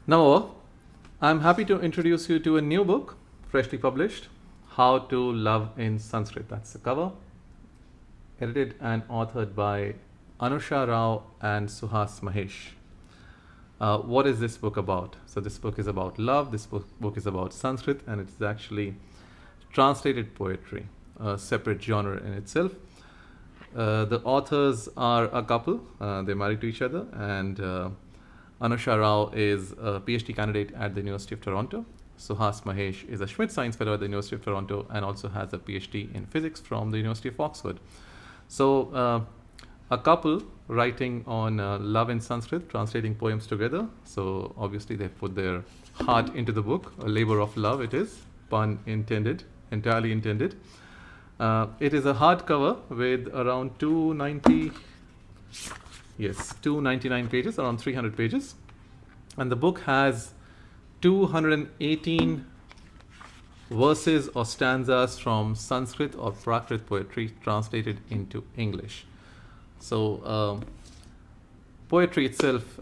Now, I'm happy to introduce you to a new book, freshly published, How to Love in Sanskrit. That's the cover. Edited and authored by Anusha Rao and Suhas Mahesh. What is this book about? So this book is about love. This book is about Sanskrit, and it's actually translated poetry, a separate genre in itself. The authors are a couple. They're married to each other, and Anusha Rao is a PhD candidate at the University of Toronto. Suhas Mahesh is a Schmidt Science Fellow at the University of Toronto and also has a PhD in physics from the University of Oxford. So a couple writing on love in Sanskrit, translating poems together. So obviously they've put their heart into the book. A labor of love it is, pun intended, entirely intended. It is a hardcover with around 299 pages, around 300 pages. And the book has 218 verses or stanzas from Sanskrit or Prakrit poetry translated into English. So poetry itself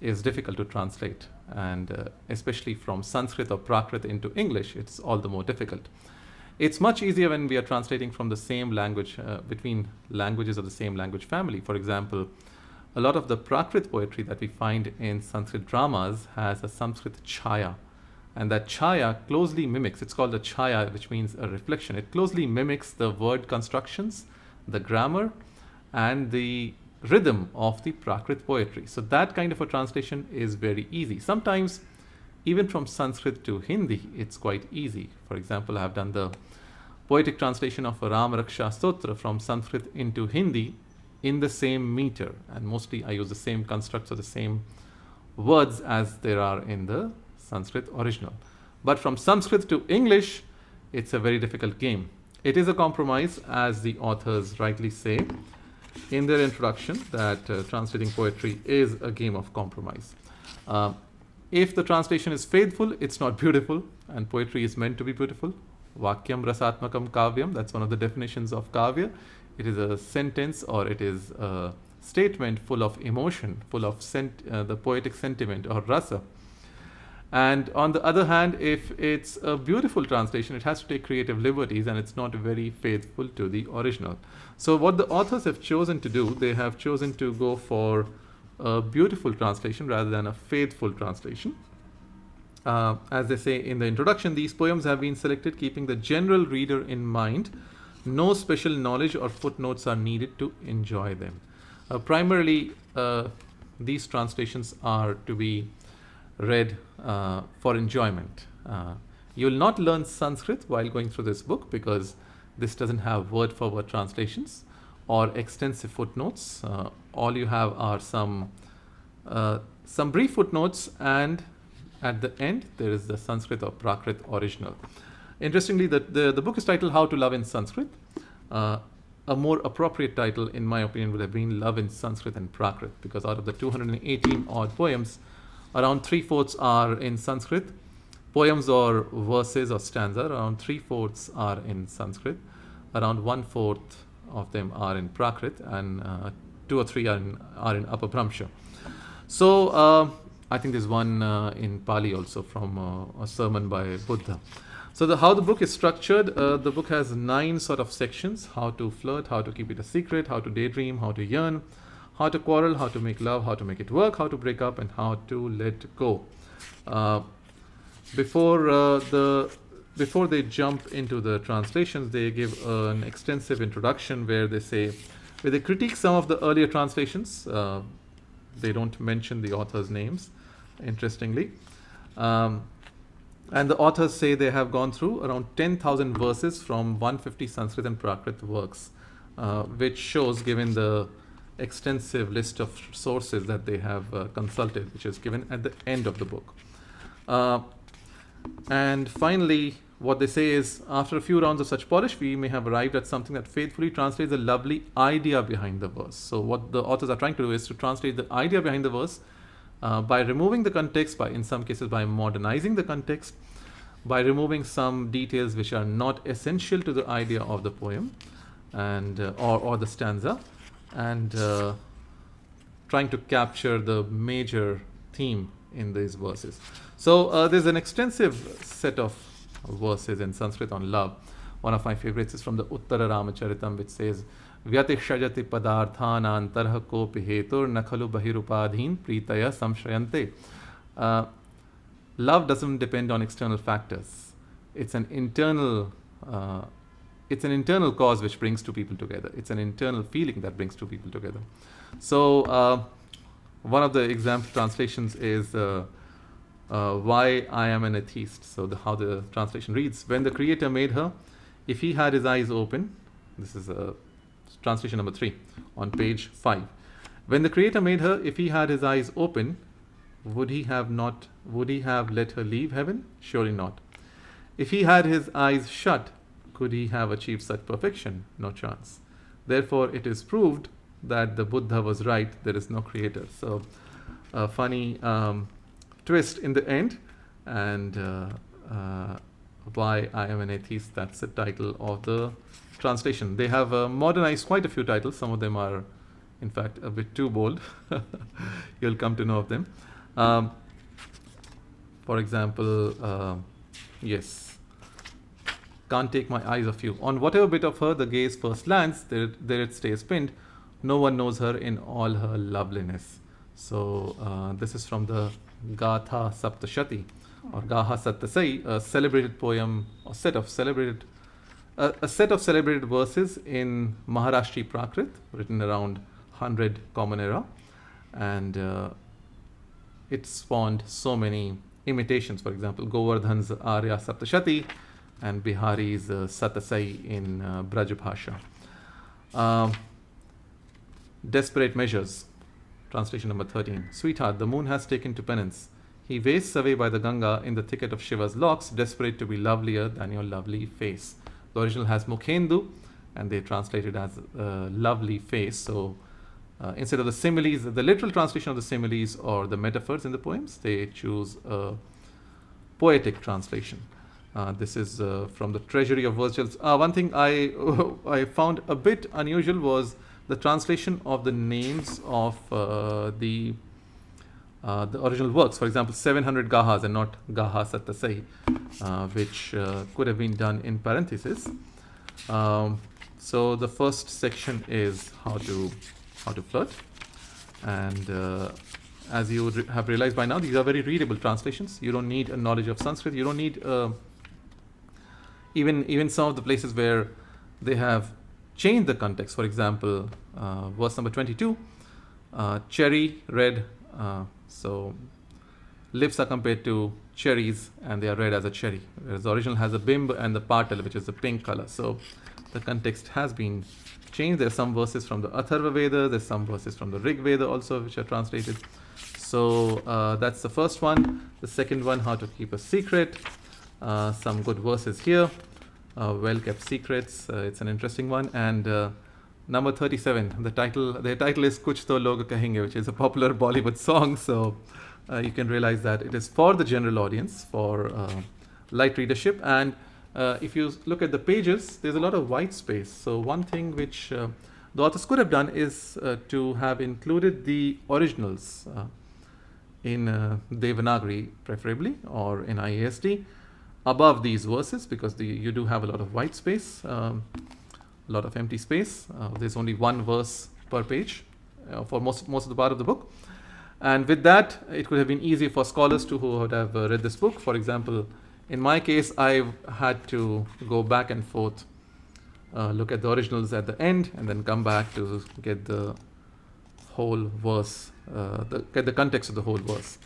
is difficult to translate, and especially from Sanskrit or Prakrit into English, it's all the more difficult. It's much easier when we are translating from the same language, between languages of the same language family. For example, a lot of the Prakrit poetry that we find in Sanskrit dramas has a Sanskrit chaya. And that chaya closely mimics, it's called a chaya, which means a reflection. It closely mimics the word constructions, the grammar, and the rhythm of the Prakrit poetry. So that kind of a translation is very easy. Sometimes, even from Sanskrit to Hindi, it's quite easy. For example, I have done the poetic translation of a Ram Raksha Stotra from Sanskrit into Hindi in the same meter. And mostly I use the same constructs or the same words as there are in the Sanskrit original. But from Sanskrit to English, it's a very difficult game. It is a compromise, as the authors rightly say in their introduction, that translating poetry is a game of compromise. If the translation is faithful, it's not beautiful, and poetry is meant to be beautiful. Vakyam rasatmakam kavyam, that's one of the definitions of kavya. It is a sentence, or it is a statement full of emotion, full of the poetic sentiment or rasa. And on the other hand, if it's a beautiful translation, it has to take creative liberties, and it's not very faithful to the original. So what the authors have chosen to do, they have chosen to go for a beautiful translation rather than a faithful translation. As they say in the introduction, these poems have been selected keeping the general reader in mind. No special knowledge or footnotes are needed to enjoy them. Primarily, these translations are to be read for enjoyment. You will not learn Sanskrit while going through this book, because this doesn't have word-for-word translations or extensive footnotes. All you have are some brief footnotes, and at the end there is the Sanskrit or Prakrit original. Interestingly, the book is titled How to Love in Sanskrit. A more appropriate title, in my opinion, would have been Love in Sanskrit and Prakrit, because out of the 218 odd poems, around 3/4 are in Sanskrit. Poems or verses or stanza, around 3/4 are in Sanskrit. Around 1/4 of them are in Prakrit, and 2 or 3 are in Apabhramsha. So I think there's one in Pali also from a sermon by Buddha. So how the book is structured, the book has 9 sort of sections: how to flirt, how to keep it a secret, how to daydream, how to yearn, how to quarrel, how to make love, how to make it work, how to break up, and how to let go. Before they jump into the translations, they give an extensive introduction where they critique some of the earlier translations. They don't mention the authors' names, interestingly. And the authors say they have gone through around 10,000 verses from 150 Sanskrit and Prakrit works, which shows, given the extensive list of sources that they have consulted, which is given at the end of the book. And finally, what they say is, after a few rounds of such polish, we may have arrived at something that faithfully translates the lovely idea behind the verse. So what the authors are trying to do is to translate the idea behind the verse by removing the context, in some cases by modernizing the context, by removing some details which are not essential to the idea of the poem and or the stanza, and trying to capture the major theme in these verses. So there's an extensive set of verses in Sanskrit on love. One of my favorites is from the Uttara Ramacharitam, which says, Vyatishajati padarthana antarha kopi hetur nakhalu bahirupadhin pritaya samshayante. Love doesn't depend on external factors. It's an internal cause which brings two people together. It's an internal feeling that brings two people together. So one of the example translations is why I am an atheist. So how the translation reads: when the Creator made her, if he had his eyes open, this is translation number 3 on page 5. When the Creator made her, if he had his eyes open, would he have let her leave heaven? Surely not. If he had his eyes shut, could he have achieved such perfection? No chance. Therefore, it is proved that the Buddha was right. There is no Creator. So, a funny twist in the end, and why I am an atheist. That's the title of the translation. They have modernized quite a few titles. Some of them are, in fact, a bit too bold. You'll come to know of them. For example, yes, can't take my eyes off you. On whatever bit of her the gaze first lands, there it stays pinned. No one knows her in all her loveliness. So this is from the Gatha Saptashati or Gaha Sattasai, a celebrated poem or set of celebrated verses in Maharashtri Prakrit, written around 100 Common Era, and it spawned so many imitations. For example, Govardhan's Arya Saptashati and Bihari's Satasai in Braj Bhasha. Desperate Measures, translation number 13. Sweetheart, the moon has taken to penance. He wastes away by the Ganga in the thicket of Shiva's locks, desperate to be lovelier than your lovely face. The original has Mukhendu, and they translated as lovely face. So instead of the similes, the literal translation of the similes or the metaphors in the poems, they choose a poetic translation. This is from the Treasury of Virtuals. One thing I found a bit unusual was the translation of the names of the original works. For example, 700 Gahas and not Gaha Sattasai, which could have been done in parentheses. So the first section is how to flirt, and as you have realized by now, these are very readable translations. You don't need a knowledge of Sanskrit. You don't need even some of the places where they have changed the context. For example, verse number 22, cherry red. So lips are compared to cherries, and they are red as a cherry. Whereas the original has a bimb and the patal, which is a pink color. So the context has been changed. There are some verses from the Atharva Veda. There's some verses from the Rig Veda also, which are translated. So that's the first one. The second one, how to keep a secret. Some good verses here. Well-kept secrets. It's an interesting one. And number 37, their title is Kuch To Log Kahenge, which is a popular Bollywood song. So you can realize that it is for the general audience, for light readership. And if you look at the pages, there's a lot of white space. So one thing which the authors could have done is to have included the originals in Devanagari, preferably, or in IASD, above these verses, because you do have a lot of white space, a lot of empty space. There's only one verse per page for most of the part of the book. And with that, it could have been easy for scholars who would have read this book. For example, in my case, I've had to go back and forth, look at the originals at the end, and then come back to get the whole verse, get the context of the whole verse.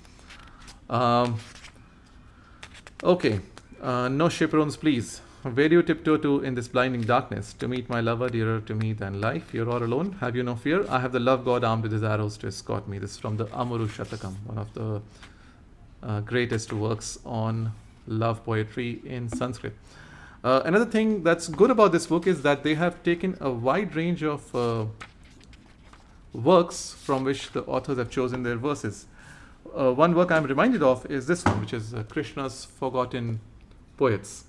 Okay, no chaperones, please. Where do you tiptoe to in this blinding darkness? To meet my lover, dearer to me than life. You're all alone. Have you no fear? I have the love god armed with his arrows to escort me. This is from the Amaru Shatakam, one of the greatest works on love poetry in Sanskrit. Another thing that's good about this book is that they have taken a wide range of works from which the authors have chosen their verses. One work I'm reminded of is this one, which is Krishna's Forgotten Poets.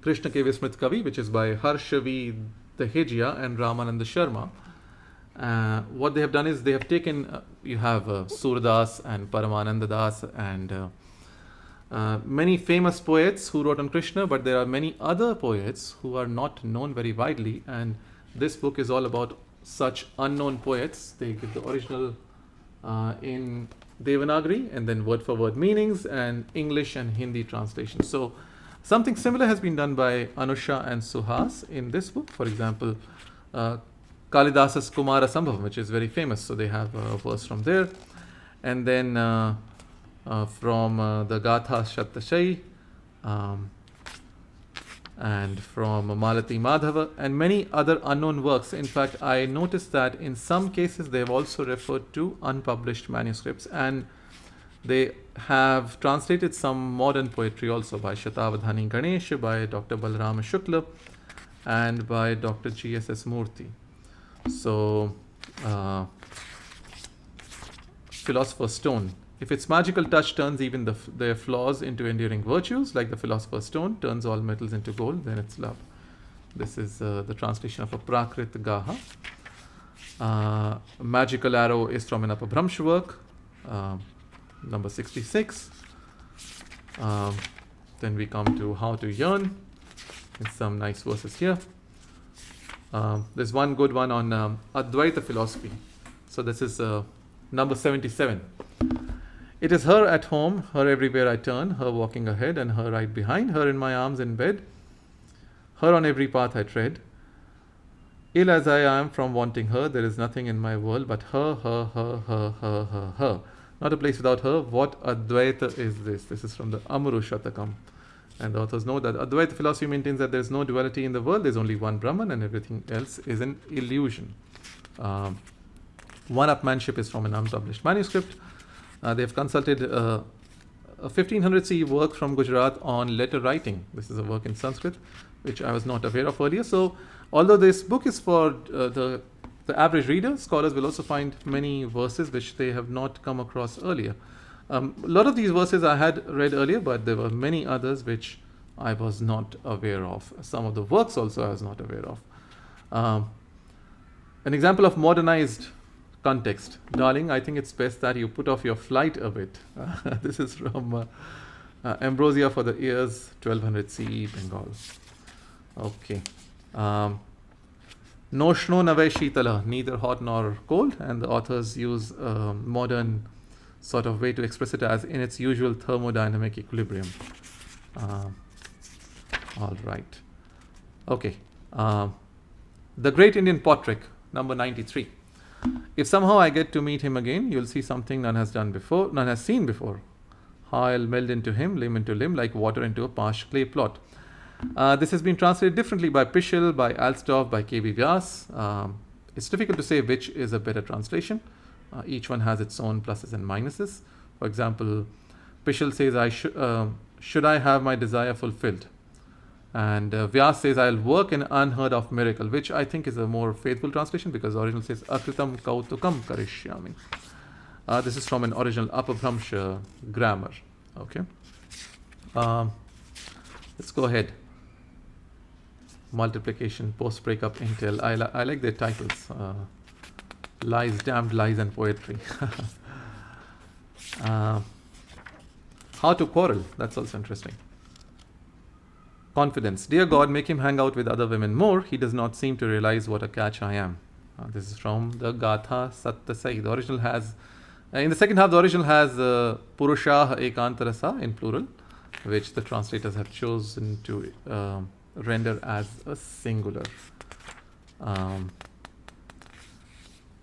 Krishna Ke Vismrit Kavi, which is by Harshavi Dehejia and Ramananda Sharma. What they have done is they have taken, you have Surdas and Paramananda Das and many famous poets who wrote on Krishna, but there are many other poets who are not known very widely, and this book is all about such unknown poets. They give the original in Devanagari and then word for word meanings and English and Hindi translation. So something similar has been done by Anusha and Suhas in this book. For example, Kalidasa's Kumara Sambhavam, which is very famous. So they have a verse from there. And then from the Gatha Shattashai, and from Malati Madhava, and many other unknown works. In fact, I noticed that in some cases they have also referred to unpublished manuscripts, and they have translated some modern poetry also by Shatavadhani Ganesh, by Dr. Balram Shukla, and by Dr. G.S.S. Murthy. So, Philosopher's Stone. If its magical touch turns even their flaws into enduring virtues, like the Philosopher's Stone turns all metals into gold, then it's love. This is the translation of a Prakrit Gaha. Magical Arrow is from an Apabhramsh work, number 66. Then we come to How to Yearn. It's some nice verses here. There's one good one on Advaita philosophy. So this is number 77. It is her at home, her everywhere I turn, her walking ahead and her right behind, her in my arms in bed, her on every path I tread. Ill as I am from wanting her, there is nothing in my world but her, her. Not a place without her. What Advaita is this? This is from the Amuru Shatakam. And the authors know that Advaita philosophy maintains that there is no duality in the world, there is only one Brahman and everything else is an illusion. One-upmanship is from an unpublished manuscript. They have consulted a 1500 CE work from Gujarat on letter writing. This is a work in Sanskrit, which I was not aware of earlier. So, although this book is for the average reader, scholars will also find many verses which they have not come across earlier. A lot of these verses I had read earlier, but there were many others which I was not aware of. Some of the works also I was not aware of. An example of modernized context. Darling, I think it's best that you put off your flight a bit. This is from Ambrosia for the Ears, 1200 CE, Bengal. Okay. No shno nave shitala, neither hot nor cold, and the authors use modern sort of way to express it as in its usual thermodynamic equilibrium. All right. Okay. The Great Indian Pot Trick, number 93. If somehow I get to meet him again, you'll see something none has seen before. How I'll meld into him, limb into limb, like water into a parched clay plot. This has been translated differently by Pischel, by Alstorff, by K.V. Vyas. It's difficult to say which is a better translation. Each one has its own pluses and minuses. For example, Pischel says, should I have my desire fulfilled? And Vyas says, I'll work an unheard of miracle, which I think is a more faithful translation because the original says, Akritam kautukam karishyami. This is from an original Apabhramsh grammar. Okay. Let's go ahead. Multiplication, post-breakup intel. I like their titles. Lies, damned lies and poetry. How to quarrel. That's also interesting. Confidence. Dear God, make him hang out with other women more. He does not seem to realize what a catch I am. This is from the Gatha Sattasai. The original has, in the second half, the original has Purushah Ekantarasa in plural, which the translators have chosen to render as a singular.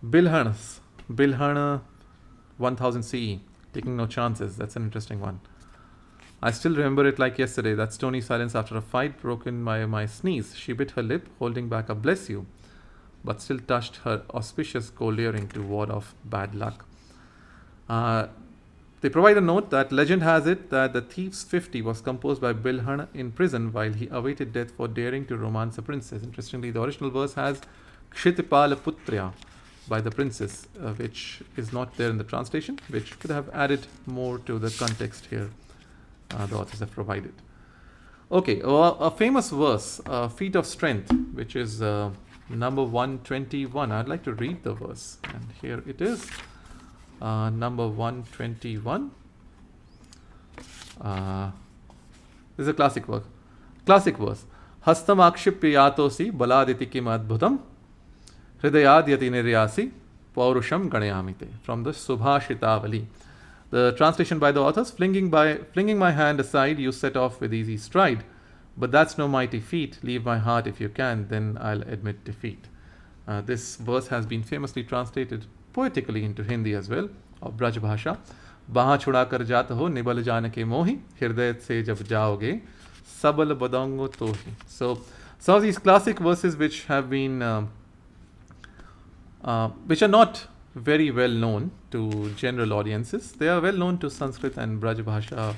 Bilhana 1000 CE, taking no chances. That's an interesting one. I still remember it like yesterday, that stony silence after a fight broken by my sneeze. She bit her lip, holding back a bless you, but still touched her auspicious gold earring to ward off bad luck. They provide a note that legend has it that the Thief's 50 was composed by Bilhan in prison while he awaited death for daring to romance a princess. Interestingly, the original verse has Kshitipala Putrya by the princess, which is not there in the translation, which could have added more to the context here. The authors have provided. Okay, a famous verse, Feet of Strength, which is number 121. I'd like to read the verse, and here it is. Number 121. This is a classic verse. Hastam akshipya yatosi baladiti kim adbhutam hridayadyati niryasi paurusham ganayamite. From the Subhashitavali. The translation by the authors: flinging my hand aside, you set off with easy stride. But that's no mighty feat. Leave my heart if you can, then I'll admit defeat. This verse has been famously translated poetically into Hindi as well, of Braj Bhasha. Baha chuda kar jata ho, nibal jane ke mohi, hirday se jab jaoge, sabal badango tohi. So some of these classic verses which have been, which are not very well known to general audiences. They are well known to Sanskrit and Braj Bhasha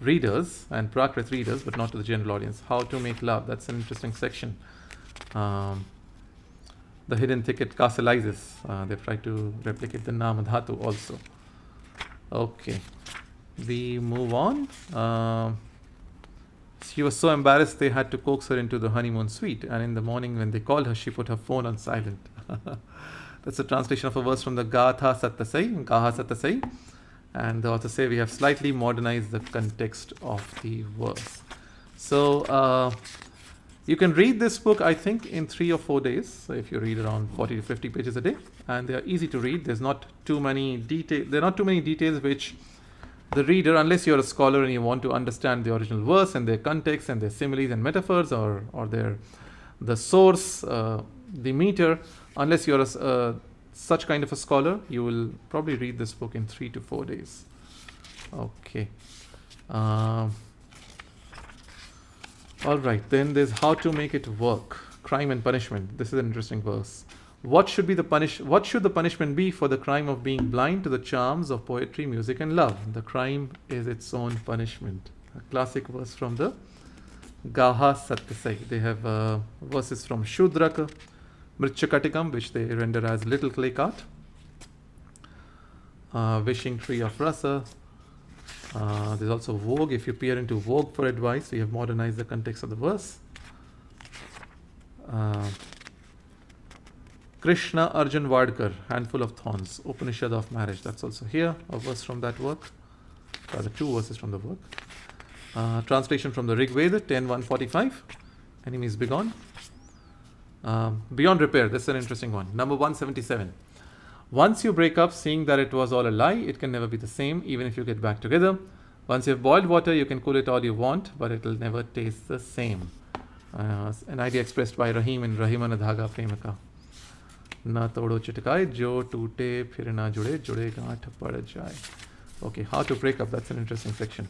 readers and Prakrit readers, but not to the general audience. How to make love, that's an interesting section. The hidden thicket carcelizes. They've tried to replicate the Nama Dhatu also. Okay, we move on. She was so embarrassed they had to coax her into the honeymoon suite, and in the morning when they called her, she put her phone on silent. That's a translation of a verse from the Gaha Satasai. And the authors say we have slightly modernized the context of the verse. So you can read this book, I think, in 3 or 4 days. So if you read around 40 to 50 pages a day, and they are easy to read. There are not too many details which the reader, unless you're a scholar and you want to understand the original verse and their context and their similes and metaphors, or the source, the meter, unless you're such kind of a scholar, you will probably read this book in 3 to 4 days. Okay. All right. Then there's how to make it work. Crime and punishment. This is an interesting verse. What should the punishment be for the crime of being blind to the charms of poetry, music, and love? The crime is its own punishment. A classic verse from the Gaha Satyasai. They have verses from Shudraka, Mritchakatikam, which they render as little clay cart, wishing tree of rasa. There's also vogue. If you peer into vogue for advice, we have modernized the context of the verse. Krishna Arjun Vadkar, handful of thorns, Upanishad of marriage. That's also here, a verse from that work. Rather, 2 verses from the work. Translation from the Rig Veda, 10.145. Enemies begone. Beyond repair, this is an interesting one. Number 177. Once you break up, seeing that it was all a lie, it can never be the same, even if you get back together. Once you have boiled water, you can cool it all you want, but it will never taste the same. An idea expressed by Rahim in Rahimana Dhaga Premaka. Na todo chitkai, jo toote phir na jude, jude gaanth pad jaye. Okay, how to break up, that's an interesting section.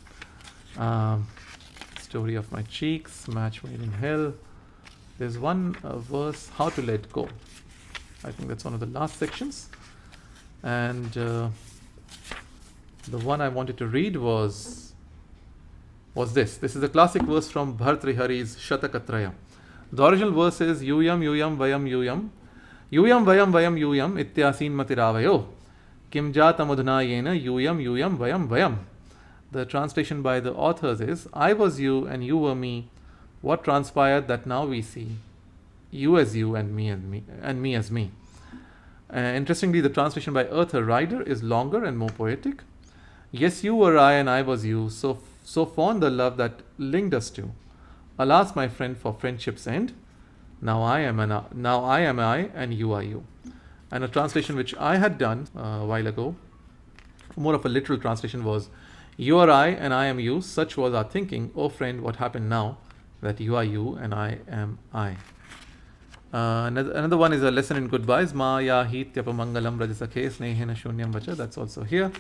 Story of my cheeks, match made in hell. There's one verse, how to let go. I think that's one of the last sections. And the one I wanted to read was this. This is a classic verse from Bhartrihari's Shatakatraya. The original verse is Yuyam Yuyam Vayam Yuyam Yuyam Vayam Vayam Yuyam Ityasin Matiravayo Kim Jata Madhuna Yena Yuyam Yuyam Vayam Vayam. The translation by the authors is, I was you and you were me. What transpired that now we see? You as you and me as me. Interestingly, the translation by Arthur Ryder is longer and more poetic. Yes, you were I and I was you, so fond the love that linked us two. Alas, my friend, for friendship's end, now I am I and you are you. And a translation which I had done a while ago, more of a literal translation, was, you are I and I am you, such was our thinking, oh friend, what happened now that you are you and I am I. Another one is a lesson in goodbyes. Ma ya hityapa mangalam rajasakhe snehena shunyam vacha. That's also here.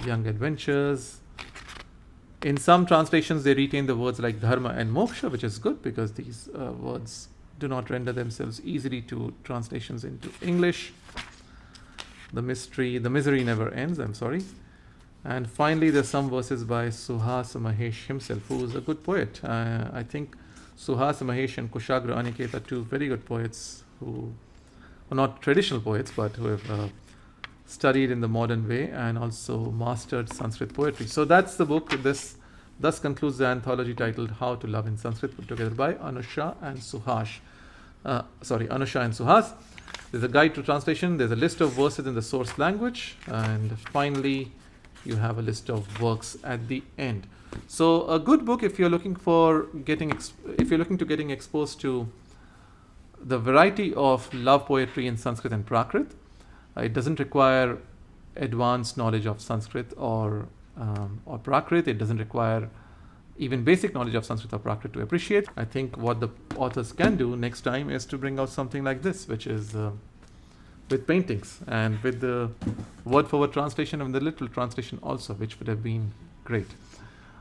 Young adventures. In some translations, they retain the words like dharma and moksha, which is good because these words do not render themselves easily to translations into English. The misery never ends. I'm sorry. And finally, there's some verses by Suhas Mahesh himself, who is a good poet. I think Suhas Mahesh and Kushagra Aniket are 2 very good poets who are not traditional poets, but who have studied in the modern way and also mastered Sanskrit poetry. So that's the book. This Thus concludes the anthology titled How to Love in Sanskrit, put together by Anusha and Suhas. Anusha and Suhas. There's a guide to translation. There's a list of verses in the source language, and finally, you have a list of works at the end. So, a good book if you're looking for getting exposed to the variety of love poetry in Sanskrit and Prakrit. It doesn't require advanced knowledge of Sanskrit or Prakrit. It doesn't require even basic knowledge of Sanskrit or Prakrit to appreciate. I think what the authors can do next time is to bring out something like this, which is with paintings and with the word-for-word translation and the literal translation also, which would have been great.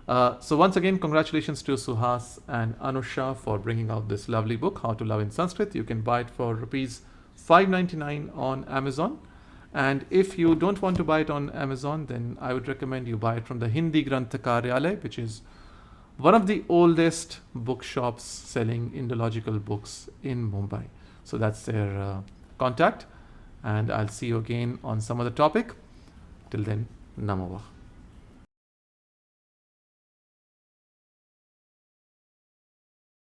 So once again, congratulations to Suhas and Anusha for bringing out this lovely book, How to Love in Sanskrit. You can buy it for rupees 599 on Amazon. And if you don't want to buy it on Amazon, then I would recommend you buy it from the Hindi Granth Karyalay, which is one of the oldest bookshops selling Indological books in Mumbai. So that's their contact. And I'll see you again on some other topic. Till then, Namo Vah.